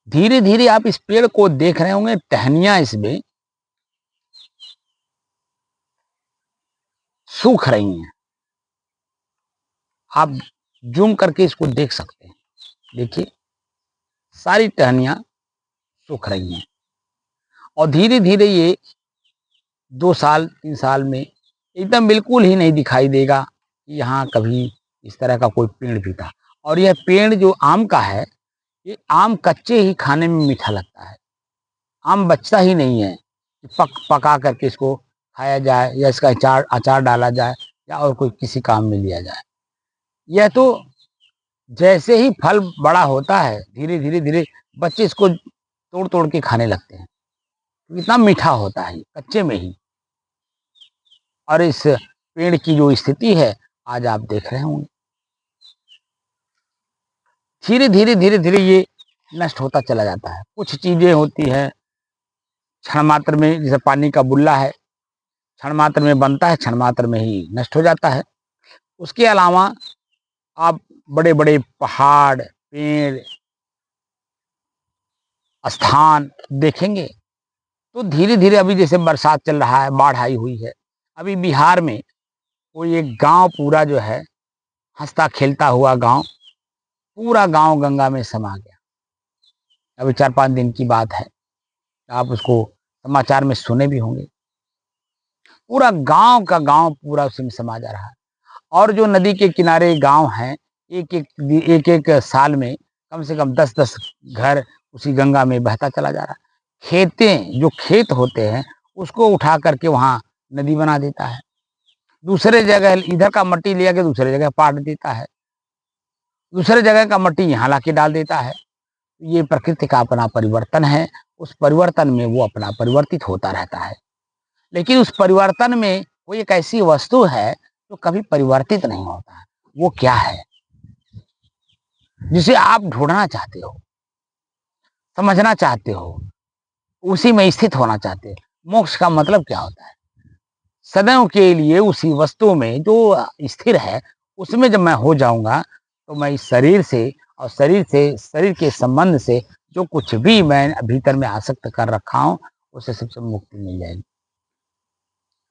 धीरे धीरे आप इस पेड़ को देख रहे होंगे, टहनियां इसमें सूख रही हैं। आप जूम करके इसको देख सकते हैं। देखिए, सारी टहनियां सूख रही हैं और धीरे धीरे ये 2 साल 3 साल में एकदम बिल्कुल ही नहीं दिखाई देगा कि यहाँ कभी इस तरह का कोई पेड़ भी था। और यह पेड़ जो आम का है, ये आम कच्चे ही खाने में मीठा लगता है। आम बचता ही नहीं है कि पका करके इसको खाया जाए या इसका अचार अचार डाला जाए या और कोई किसी काम में लिया जाए। यह तो जैसे ही फल बड़ा होता है, धीरे धीरे धीरे बच्चे इसको तोड़ तोड़ के खाने लगते हैं। इतना मीठा होता है कच्चे में ही। और इस पेड़ की जो स्थिति है, आज आप देख रहे होंगे, धीरे धीरे धीरे धीरे ये नष्ट होता चला जाता है। कुछ चीजें होती है क्षण मात्र में, जैसे पानी का बुल्ला है, क्षण मात्र में बनता है, क्षण मात्र में ही नष्ट हो जाता है। उसके अलावा आप बड़े बड़े पहाड़, पेड़, स्थान देखेंगे तो धीरे धीरे, अभी जैसे बरसात चल रहा है, बाढ़ आई हुई है, अभी बिहार में कोई एक गांव पूरा जो है, हंसता खेलता हुआ गांव, पूरा गांव गंगा में समा गया। अभी 4-5 दिन की बात है, आप उसको समाचार में सुने भी होंगे। पूरा गांव का गांव पूरा उसी में समा जा रहा है। और जो नदी के किनारे गांव हैं, एक एक साल में कम से कम 10-10 घर उसी गंगा में बहता चला जा रहा है। खेतें, जो खेत होते हैं, उसको उठा करके वहां नदी बना देता है। दूसरे जगह इधर का मट्टी ले आके दूसरे जगह पाट देता है, दूसरे जगह का मट्टी यहाँ लाके डाल देता है। ये प्रकृति का अपना परिवर्तन है। उस परिवर्तन में वो अपना परिवर्तित होता रहता है। लेकिन उस परिवर्तन में वो एक ऐसी वस्तु है जो कभी परिवर्तित नहीं होता है। वो क्या है जिसे आप ढूंढना चाहते हो, समझना चाहते हो, उसी में स्थित होना चाहते हो। मोक्ष का मतलब क्या होता है? सदैव के लिए उसी वस्तु में जो स्थिर है, उसमें जब मैं हो जाऊंगा तो मैं इस शरीर से और शरीर के संबंध से जो कुछ भी मैं भीतर में आसक्त कर रखा हूं, उससे सबसे मुक्ति मिल जाएगी।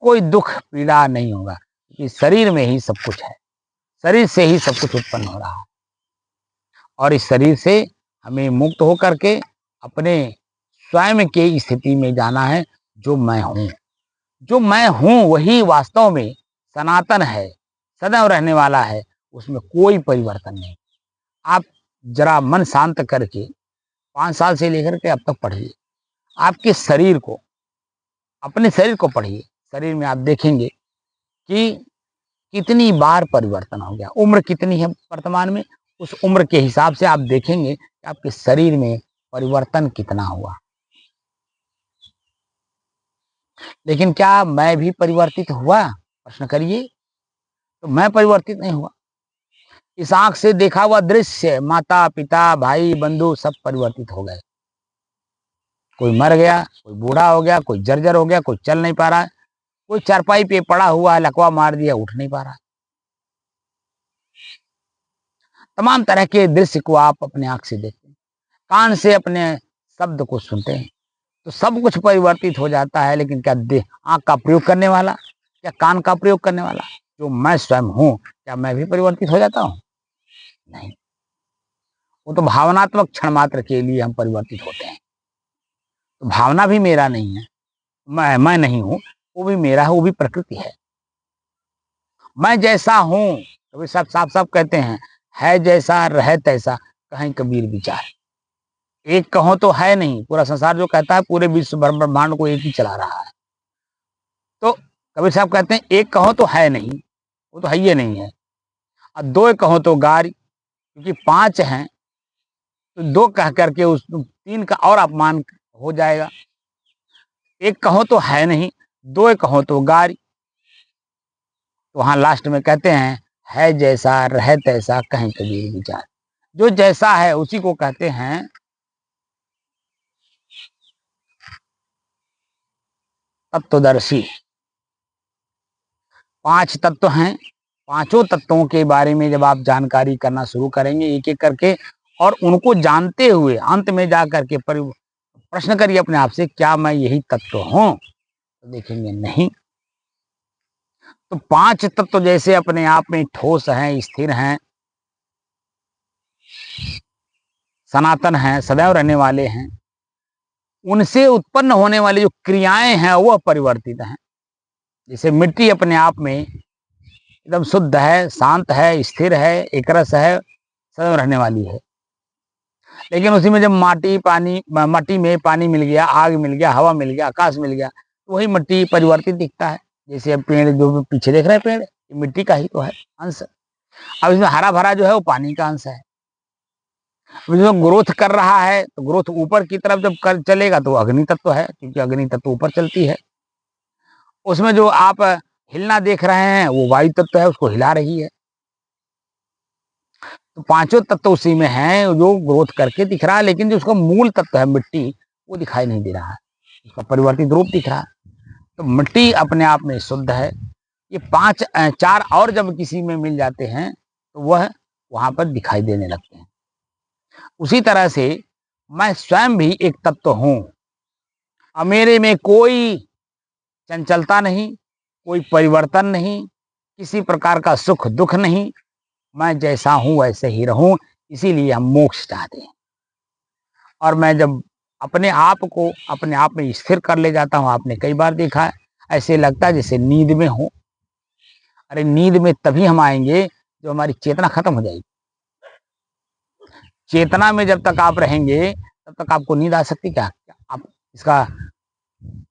कोई दुख पीड़ा नहीं होगा, क्योंकि शरीर में ही सब कुछ है, शरीर से ही सब कुछ उत्पन्न हो रहा है। और इस शरीर से हमें मुक्त होकर के अपने स्वयं के स्थिति में जाना है। जो मैं हूँ, जो मैं हूँ वही वास्तव में सनातन है, सदैव रहने वाला है, उसमें कोई परिवर्तन नहीं। आप जरा मन शांत करके 5 साल से लेकर के अब तक पढ़िए, आपके शरीर को, अपने शरीर को पढ़िए। शरीर में आप देखेंगे कि कितनी बार परिवर्तन हो गया। उम्र कितनी है वर्तमान में, उस उम्र के हिसाब से आप देखेंगे कि आपके शरीर में परिवर्तन कितना हुआ। लेकिन क्या मैं भी परिवर्तित हुआ? प्रश्न करिए। तो मैं परिवर्तित नहीं हुआ। इस आंख से देखा हुआ दृश्य, माता पिता भाई बंधु सब परिवर्तित हो गए। कोई मर गया, कोई बूढ़ा हो गया, कोई जर्जर हो गया, कोई चल नहीं पा रहा है, कोई चारपाई पे पड़ा हुआ है, लकवा मार दिया, उठ नहीं पा रहा है। तमाम तरह के दृश्य को आप अपने आंख से देखते हैं, कान से अपने शब्द को सुनते हैं, तो सब कुछ परिवर्तित हो जाता है। लेकिन क्या आंख का प्रयोग करने वाला, क्या कान का प्रयोग करने वाला, जो मैं स्वयं हूं, क्या मैं भी परिवर्तित हो जाता हूं? नहीं। वो तो भावनात्मक क्षण मात्र के लिए हम परिवर्तित होते हैं। तो भावना भी मेरा नहीं है, मैं नहीं हूं, वो भी मेरा है, वो भी प्रकृति है। मैं जैसा हूं, कभी सब साफ साफ कहते हैं, है जैसा रहे तैसा, कहीं कबीर विचार। एक कहो तो है नहीं, पूरा संसार जो कहता है, पूरे विश्व ब्रह्मांड को एक ही चला रहा है। तो कबीर साहब कहते हैं, एक कहो तो है नहीं, वो तो है ही नहीं है। और दो कहो तो गार, क्योंकि 5 हैं तो 2 कह करके उस 3 का और अपमान हो जाएगा। एक कहो तो है नहीं, 2 कहो तो गार। तो वहां लास्ट में कहते हैं, है जैसा रहे तैसा, कहीं कबीर विचार। जो जैसा है उसी को कहते हैं तत्वदर्शी। 5 तत्व हैं। पांचों तत्वों के बारे में जब आप जानकारी करना शुरू करेंगे एक एक करके, और उनको जानते हुए अंत में जा करके प्रश्न करिए अपने आप से, क्या मैं यही तत्व हूं? तो देखेंगे नहीं। तो 5 तत्व जैसे अपने आप में ठोस हैं, स्थिर हैं, सनातन हैं, सदैव रहने वाले हैं, उनसे उत्पन्न होने वाली जो क्रियाएं हैं वो परिवर्तित हैं। जैसे मिट्टी अपने आप में एकदम शुद्ध है, शांत है, स्थिर है, एकरस है, सदैव रहने वाली है। लेकिन उसी में जब मट्टी में पानी मिल गया, आग मिल गया, हवा मिल गया, आकाश मिल गया, तो वही मिट्टी परिवर्तित दिखता है। जैसे अब पेड़ जो पीछे देख रहे हैं, पेड़ ये मिट्टी का ही तो है अंश। अब इसमें हरा भरा जो है वो पानी का अंश है। जो ग्रोथ कर रहा है तो ग्रोथ ऊपर की तरफ जब कर चलेगा तो अग्नि तत्व है, क्योंकि अग्नि तत्व ऊपर चलती है। उसमें जो आप हिलना देख रहे हैं वो वायु तत्व है, उसको हिला रही है। तो पांचों तत्व उसी में हैं जो ग्रोथ करके दिख रहा है, लेकिन जो उसका मूल तत्व है मिट्टी वो दिखाई नहीं दे रहा है, उसका परिवर्तित रूप दिख रहा है। तो मिट्टी अपने आप में शुद्ध है। ये 4 और जब किसी में मिल जाते हैं तो वह वहां पर दिखाई देने लगते हैं। उसी तरह से मैं स्वयं भी एक तत्व हूं। अब मेरे में कोई चंचलता नहीं, कोई परिवर्तन नहीं, किसी प्रकार का सुख दुख नहीं। मैं जैसा हूं वैसे ही रहूं, इसीलिए हम मोक्ष चाहते हैं। और मैं जब अपने आप में स्थिर कर ले जाता हूं, आपने कई बार देखा है, ऐसे लगता है जैसे नींद में हो। अरे नींद में तभी हम आएंगे जो हमारी चेतना खत्म हो जाएगी। चेतना में जब तक आप रहेंगे तब तक आपको नींद आ सकती क्या? आप इसका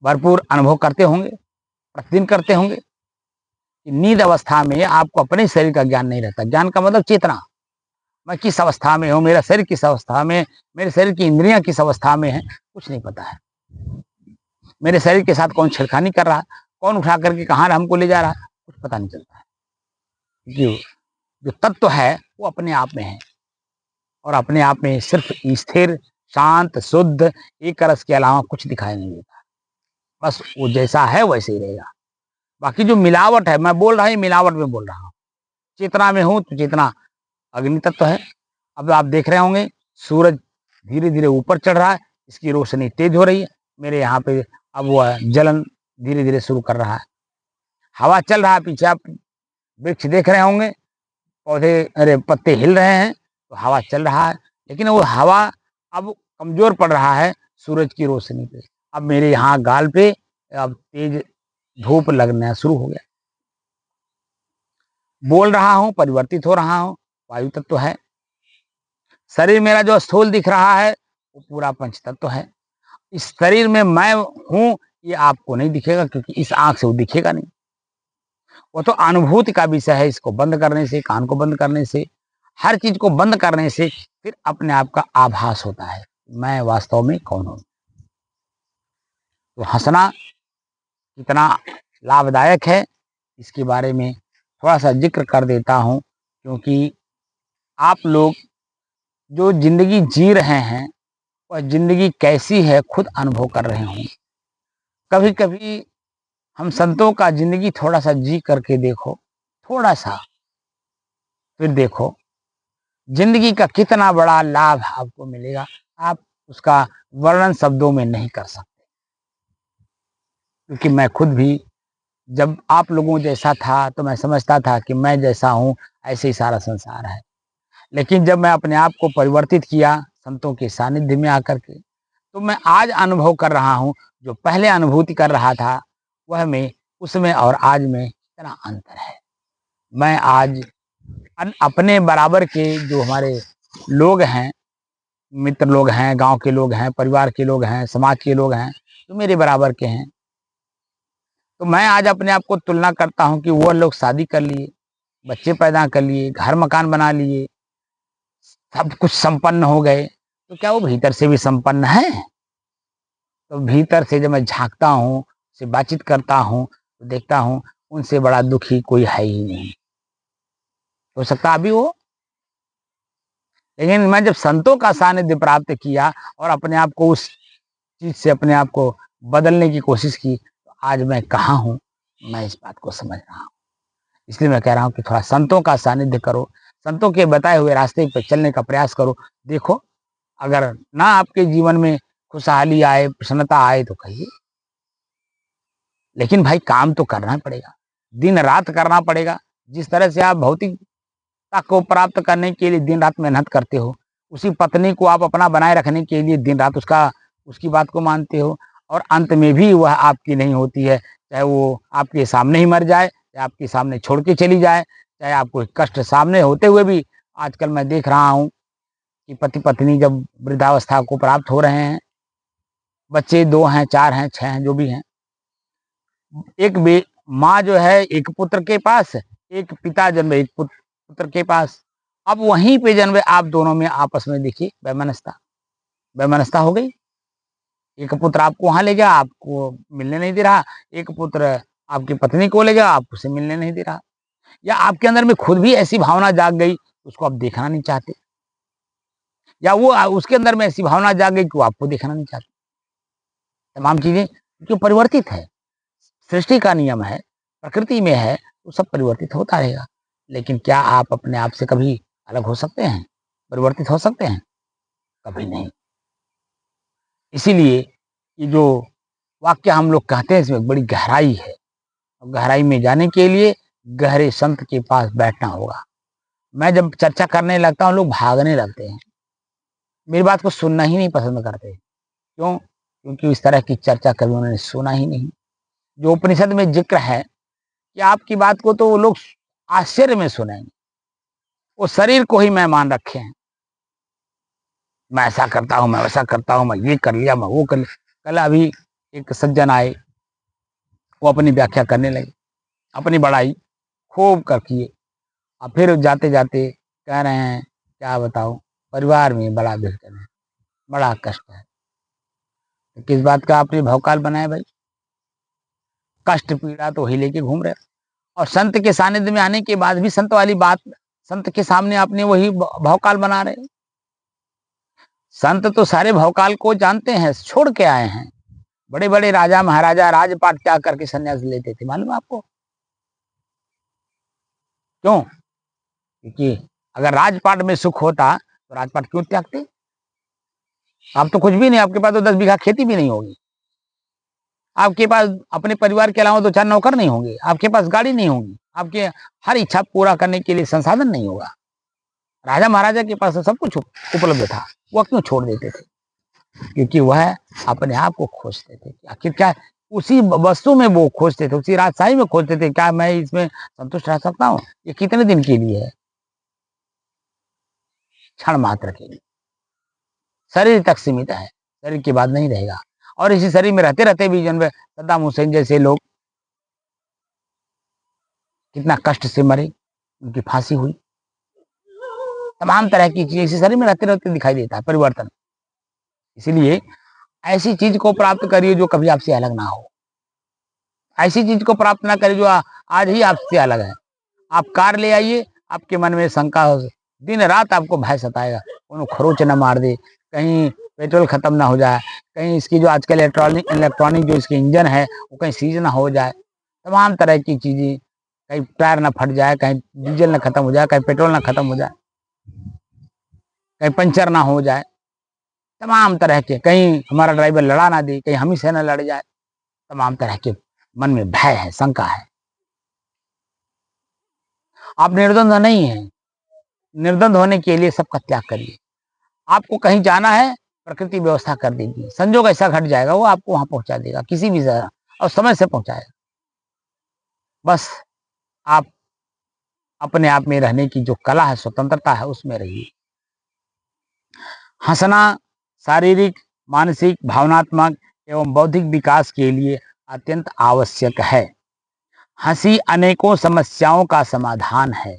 भरपूर अनुभव करते होंगे, प्रतिदिन करते होंगे। नींद अवस्था में आपको अपने शरीर का ज्ञान नहीं रहता। ज्ञान का मतलब चेतना। मैं किस अवस्था में हूँ, मेरा शरीर किस अवस्था में, मेरे शरीर की इंद्रियां किस अवस्था में है, कुछ नहीं पता है। मेरे शरीर के साथ कौन छेड़खानी कर रहा है, कौन उठा करके कहाँ हमको ले जा रहा है, कुछ पता नहीं चलता है। जो तत्व है वो अपने आप में है, और अपने आप में सिर्फ स्थिर, शांत, शुद्ध, एक रस के अलावा कुछ दिखाई नहीं देता। बस वो जैसा है वैसे ही रहेगा। बाकी जो मिलावट है, मैं बोल रहा हूँ मिलावट में बोल रहा हूँ। चेतना में हूँ तो चेतना अग्नि तत्व है। अब आप देख रहे होंगे सूरज धीरे धीरे ऊपर चढ़ रहा है, इसकी रोशनी तेज हो रही है। मेरे यहाँ पे अब वह जलन धीरे धीरे शुरू कर रहा है। हवा चल रहा है, पीछे आप वृक्ष देख रहे होंगे, पौधे अरे पत्ते हिल रहे हैं, तो हवा चल रहा है। लेकिन वो हवा अब कमजोर पड़ रहा है सूरज की रोशनी पे। अब मेरे यहाँ गाल पे अब तेज धूप लगना शुरू हो गया। बोल रहा हूँ, परिवर्तित हो रहा हूँ, वायु तत्व है। शरीर मेरा जो स्थूल दिख रहा है वो पूरा पंच तत्व है। इस शरीर में मैं हूँ ये आपको नहीं दिखेगा, क्योंकि इस आंख से वो दिखेगा नहीं। वो तो अनुभूति का विषय है। इसको बंद करने से, कान को बंद करने से, हर चीज को बंद करने से फिर अपने आप का आभास होता है, मैं वास्तव में कौन हूं। तो हंसना कितना लाभदायक है इसके बारे में थोड़ा सा जिक्र कर देता हूं, क्योंकि आप लोग जो जिंदगी जी रहे हैं वह जिंदगी कैसी है खुद अनुभव कर रहे हों। कभी कभी हम संतों का जिंदगी थोड़ा सा जी करके देखो, थोड़ा सा, फिर देखो जिंदगी का कितना बड़ा लाभ आपको मिलेगा। आप उसका वर्णन शब्दों में नहीं कर सकते, क्योंकि मैं खुद भी जब आप लोगों जैसा था तो मैं समझता था कि मैं जैसा हूँ ऐसे ही सारा संसार है। लेकिन जब मैं अपने आप को परिवर्तित किया संतों के सानिध्य में आकर के, तो मैं आज अनुभव कर रहा हूँ, जो पहले अनुभूति कर रहा था वह में उसमें और आज में कितना अंतर है। मैं आज अपने बराबर के जो हमारे लोग हैं, मित्र लोग हैं, गांव के लोग हैं, परिवार के लोग हैं, समाज के लोग हैं, जो मेरे बराबर के हैं, तो मैं आज अपने आप को तुलना करता हूं कि वो लोग शादी कर लिए, बच्चे पैदा कर लिए, घर मकान बना लिए, सब कुछ संपन्न हो गए, तो क्या वो भीतर से भी संपन्न है? तो भीतर से जब मैं झांकता हूँ, से बातचीत करता हूँ, तो देखता हूँ उनसे बड़ा दुखी कोई है ही नहीं। हो सकता अभी हो, लेकिन मैं जब संतों का सानिध्य प्राप्त किया और अपने आप को उस चीज से अपने आप को बदलने की कोशिश की, तो आज मैं कहाँ हूँ, मैं इस बात को समझ रहा हूँ। इसलिए मैं कह रहा हूँ कि थोड़ा संतों का सानिध्य करो, संतों के बताए हुए रास्ते पे चलने का प्रयास करो। देखो, अगर ना आपके जीवन में खुशहाली आए, प्रसन्नता आए तो कहिए, लेकिन भाई काम तो करना पड़ेगा, दिन-रात करना पड़ेगा। जिस तरह से आप भौतिकता को प्राप्त करने के लिए दिन-रात मेहनत करते हो, उसी पत्नी को आप अपना बनाए रखने के लिए दिन-रात उसकी बात को मानते हो, और अंत में भी वह आपकी नहीं होती है। चाहे वो आपके सामने ही मर जाए, चाहे आपके सामने छोड़ के चली जाए, चाहे आपको कष्ट सामने होते हुए भी। आजकल मैं देख रहा हूँ कि पति-पत्नी जब वृद्धावस्था को प्राप्त हो रहे हैं, बच्चे 2 हैं, 4 हैं, 6 हैं, जो भी हैं, एक बे माँ जो है एक पुत्र के पास, एक पिता जन्मे एक पुत्र के पास। अब वहीं पे जन्मे आप दोनों में आपस में देखिए वैमनस्यता, वैमनस्यता हो गई। एक पुत्र आपको वहाँ ले गया, आपको मिलने नहीं दे रहा, एक पुत्र आपकी पत्नी को ले गया, आपको उसे मिलने नहीं दे रहा। या आपके अंदर में खुद भी ऐसी भावना जाग गई, उसको आप देखना नहीं चाहते, या वो उसके अंदर में ऐसी भावना जाग गई कि वो आपको देखना नहीं चाहते। तमाम चीज़ें क्यों परिवर्तित है, सृष्टि का नियम है, प्रकृति में है, तो सब परिवर्तित होता रहेगा। लेकिन क्या आप अपने आप से कभी अलग हो सकते हैं? परिवर्तित हो सकते हैं? कभी नहीं। इसीलिए ये जो वाक्य हम लोग कहते हैं, इसमें बड़ी गहराई है, और गहराई में जाने के लिए गहरे संत के पास बैठना होगा। मैं जब चर्चा करने लगता हूँ, लोग भागने लगते हैं, मेरी बात को सुनना ही नहीं पसंद करते। क्यों? क्योंकि इस तरह की चर्चा कभी उन्होंने सुना ही नहीं। जो उपनिषद में ज़िक्र है कि आपकी बात को तो वो लोग आश्चर्य में सुनेंगे। वो शरीर को ही मेहमान रखे हैं। मैं ऐसा करता हूँ, मैं वैसा करता हूँ, मैं ये कर लिया, मैं वो कर लिया। कल अभी एक सज्जन आए, वो अपनी व्याख्या करने लगे, अपनी बड़ाई खूब कर किए, और फिर जाते-जाते कह रहे हैं, क्या बताऊँ, परिवार में बड़ा विघटन है, बड़ा कष्ट है। तो किस बात का आपने भवकाल बनाया भाई? कष्ट पीड़ा तो वही लेके घूम रहे हो, और संत के सानिध्य में आने के बाद भी संत वाली बात, संत के सामने आपने वही भवकाल बना रहे हो। संत तो सारे भवकाल को जानते हैं, छोड़ के आए हैं। बड़े-बड़े राजा महाराजा राजपाट त्याग करके संन्यास लेते थे, मालूम है आपको? क्यों? क्योंकि अगर राजपाट में सुख होता तो राजपाट क्यों त्यागते? अब तो कुछ भी नहीं, आपके पास तो 10 बीघा खेती भी नहीं होगी। आपके पास अपने परिवार के अलावा 2-4 नौकर नहीं होंगे, आपके पास गाड़ी नहीं होगी, आपके हर इच्छा पूरा करने के लिए संसाधन नहीं होगा। राजा महाराजा के पास तो सब कुछ उपलब्ध था, वह क्यों छोड़ देते थे? क्योंकि वह अपने आप को खोजते थे कि आखिर क्या, उसी वस्तु में वो खोजते थे, उसी राजशाही में खोजते थे, क्या मैं इसमें संतुष्ट रह सकता हूँ? ये कितने दिन के लिए है? क्षण मात्र के लिए, शरीर तक सीमित है, शरीर के बाद नहीं रहेगा। और इसी शरीर में रहते-रहते भी जन्म सद्दाम हुसैन जैसे लोग कितना कष्ट से मरे, उनकी फांसी हुई। तमाम तरह की चीज़ें इसी शरीर में रहते-रहते दिखाई देता है परिवर्तन। इसीलिए ऐसी चीज़ को प्राप्त करिए जो कभी आपसे अलग ना हो। ऐसी चीज़ को प्राप्त ना करिए जो आज ही आपसे अलग है। आप कार ले आइए, आपके मन में शंका हो, दिन-रात आपको भय सताएगा, कौनो खरोच ना मार दे, कहीं पेट्रोल खत्म ना हो जाए, कहीं इसकी जो आजकल इलेक्ट्रॉनिक इलेक्ट्रॉनिक जो इसकी इंजन है, वो कहीं सीज ना हो जाए। तमाम तरह की चीज़ें, कहीं टायर ना फट जाए, कहीं डीज़ल ना खत्म हो जाए, कहीं पेट्रोल ना खत्म हो जाए, कहीं पंचर ना हो जाए, तमाम तरह के, कहीं हमारा ड्राइवर लड़ा ना दे, कहीं हम ही से ना लड़ जाए, तमाम तरह के मन में भय है, शंका है। आप निर्द्वंद नहीं हैं, निर्द्वंद होने के लिए सबका त्याग करिए। आपको कहीं जाना है, प्रकृति व्यवस्था कर देगी, संजोग ऐसा घट जाएगा, वो आपको वहाँ पहुँचा देगा, किसी भी जगह, और समय से पहुँचाएगा। बस आप अपने आप में रहने की जो कला है, स्वतंत्रता है, उसमें रहिए। हँसना शारीरिक, मानसिक, भावनात्मक एवं बौद्धिक विकास के लिए अत्यंत आवश्यक है। हँसी अनेकों समस्याओं का समाधान है।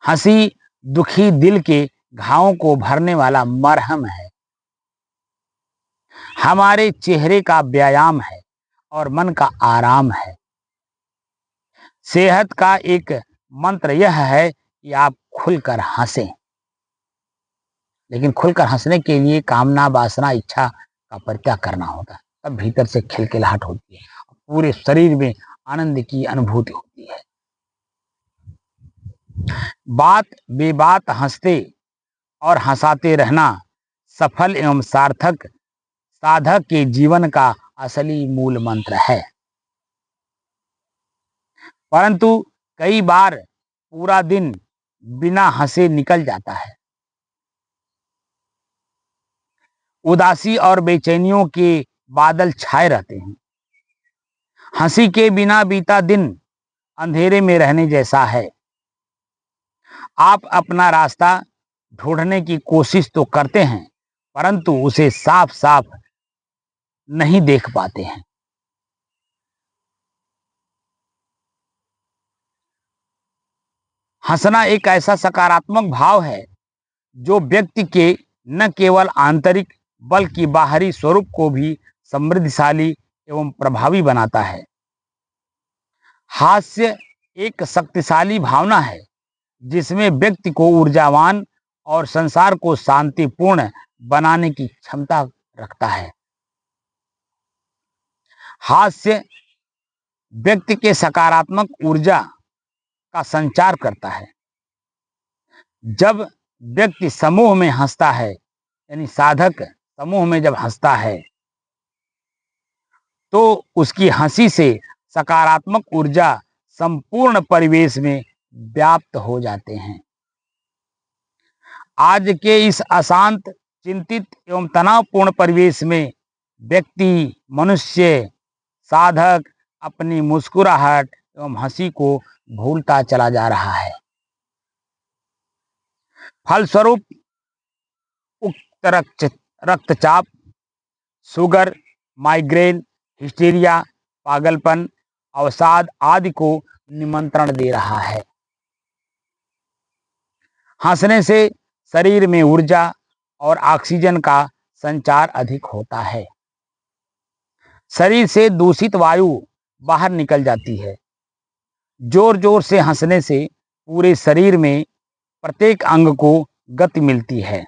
हँसी दुखी दिल के घावों को भरने वाला मरहम है, हमारे चेहरे का व्यायाम है और मन का आराम है। सेहत का एक मंत्र यह है कि आप खुलकर हंसें, लेकिन खुलकर हंसने के लिए कामना, वासना, इच्छा का परित्याग करना होता है, तब भीतर से खिलखिलाहट होती है। पूरे शरीर में आनंद की अनुभूति होती है। बात बेबात हंसते और हंसाते रहना सफल एवं सार्थक साधक के जीवन का असली मूल मंत्र है। परंतु कई बार पूरा दिन बिना हंसे निकल जाता है। उदासी और बेचैनियों के बादल छाए रहते हैं। हंसी के बिना बीता दिन अंधेरे में रहने जैसा है। आप अपना रास्ता ढूंढने की कोशिश तो करते हैं, परंतु उसे साफ साफ नहीं देख पाते हैं। हंसना एक ऐसा सकारात्मक भाव है जो व्यक्ति के न केवल आंतरिक बल्कि बाहरी स्वरूप को भी समृद्धशाली एवं प्रभावी बनाता है। हास्य एक शक्तिशाली भावना है जिसमें व्यक्ति को ऊर्जावान और संसार को शांतिपूर्ण बनाने की क्षमता रखता है। हास्य व्यक्ति के सकारात्मक ऊर्जा का संचार करता है। जब व्यक्ति समूह में हंसता है, यानी साधक समूह में जब हंसता है, तो उसकी हंसी से सकारात्मक ऊर्जा संपूर्ण परिवेश में व्याप्त हो जाते हैं। आज के इस अशांत, चिंतित एवं तनावपूर्ण परिवेश में व्यक्ति, मनुष्य, साधक अपनी मुस्कुराहट एवं हंसी को भूलता चला जा रहा है। फलस्वरूप उच्च रक्तचाप, शुगर, माइग्रेन, हिस्टीरिया, पागलपन, अवसाद आदि को निमंत्रण दे रहा है। हंसने से शरीर में ऊर्जा और ऑक्सीजन का संचार अधिक होता है। शरीर से दूषित वायु बाहर निकल जाती है। जोर जोर से हंसने से पूरे शरीर में प्रत्येक अंग को गति मिलती है।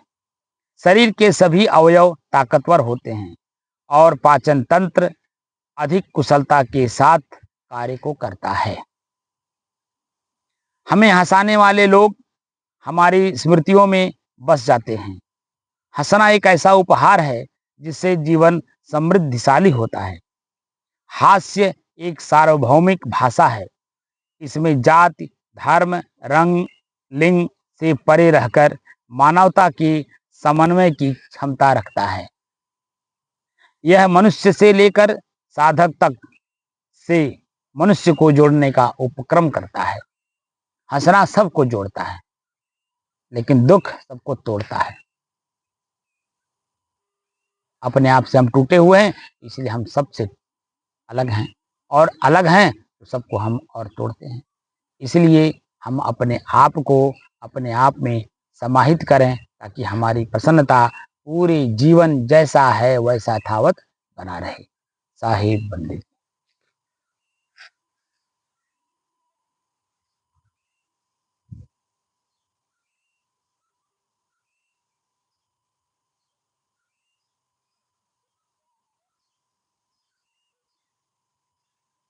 शरीर के सभी अवयव ताकतवर होते हैं और पाचन तंत्र अधिक कुशलता के साथ कार्य को करता है। हमें हंसाने वाले लोग हमारी स्मृतियों में बस जाते हैं। हंसना एक ऐसा उपहार है जिससे जीवन समृद्धिशाली होता है। हास्य एक सार्वभौमिक भाषा है। इसमें जाति, धर्म, रंग, लिंग से परे रहकर मानवता की समन्वय की क्षमता रखता है। यह मनुष्य से लेकर साधक तक से मनुष्य को जोड़ने का उपक्रम करता है। हंसना सबको जोड़ता है, लेकिन दुख सबको तोड़ता है। अपने आप से हम टूटे हुए हैं, इसलिए हम सबसे अलग हैं, और अलग हैं तो सबको हम और तोड़ते हैं। इसलिए हम अपने आप को अपने आप में समाहित करें ताकि हमारी प्रसन्नता पूरे जीवन जैसा है वैसा यथावत बना रहे। साहिब बंदे।